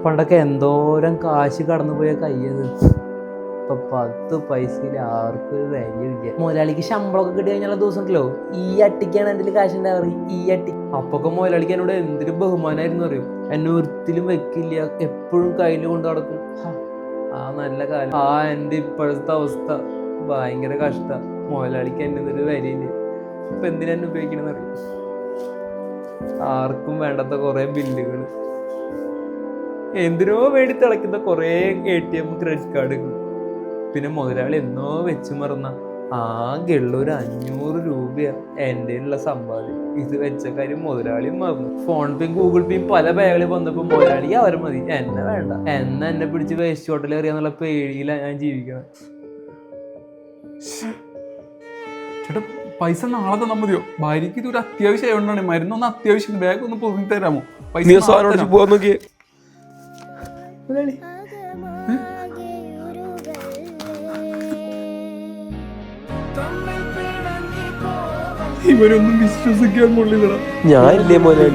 പണ്ടൊക്കെ എന്തോരം കാശ് കടന്നു പോയ കയ്യത്. ഇപ്പൊ 10 പൈസയിൽ ആർക്കും വാല്യൂ. മുതലാളിക്ക് ശമ്പളമൊക്കെ കിട്ടി കഴിഞ്ഞുള്ള ദിവസം ഉണ്ടല്ലോ, ഈ അട്ടിക്കാണ് എൻ്റെ കാശ് ഉണ്ടാവാറ്. ഈ അട്ടി അപ്പൊക്കെ മുതലാളിക്ക് എന്നോട് എന്തൊരു ബഹുമാനമായിരുന്നു അറിയും. എന്നെ ഒരിക്കലും വെക്കില്ല, എപ്പോഴും കയ്യിൽ കൊണ്ട് നടക്കും. ആ നല്ല കാലം. എൻ്റെ ഇപ്പോഴത്തെ അവസ്ഥ ഭയങ്കര കഷ്ട. മുതലാളിക്ക് എൻ്റെ ഒരു വരിയില്ല. ഇപ്പൊ എന്തിനാ എന്നെ ഉപയോഗിക്കണമെന്ന് അറിയും. ആർക്കും വേണ്ടാത്ത കുറെ ബില്ലുകൾ, എന്തിനോ വേണ്ടി തിളയ്ക്കുന്ന കുറെ ATM ക്രെഡിറ്റ് കാർഡുകൾ. പിന്നെ മുതലാളി എന്നോ വെച്ച് മറന്ന ആകെയുള്ള 500 രൂപയാ എൻ്റെ ഉള്ള സമ്പാദ്യം. ഇത് വെച്ച കാര്യം മുതലാളിയും മറന്നു. ഫോൺ പേയും ഗൂഗിൾ പേയും പല ബാഗുകളിൽ വന്നപ്പോൾ മുതലാളി അവർ മതി, എന്നെ വേണ്ട. എന്നെ പിടിച്ച് വേസ്റ്റ് ഹോട്ടലിൽ അറിയാന്നുള്ള പേടിയിലാണ് ഞാൻ ജീവിക്കണം. ചേട്ടാ പൈസ നാളെ തന്നാൽ മതിയോ? ഭാര്യക്ക് ഇതൊരു അത്യാവശ്യം ആയതുകൊണ്ടാണ്. മരുന്നൊന്ന് അത്യാവശ്യം, ബാഗ് ഒന്ന് പൊതി തരാമോ? പൈസ പോവാൻ നോക്കിയേ. ഇവരൊന്നും വിശ്വസിക്കാൻ കൊള്ളില്ലടാ. ഞാൻ ഇല്ലേ മോനെ.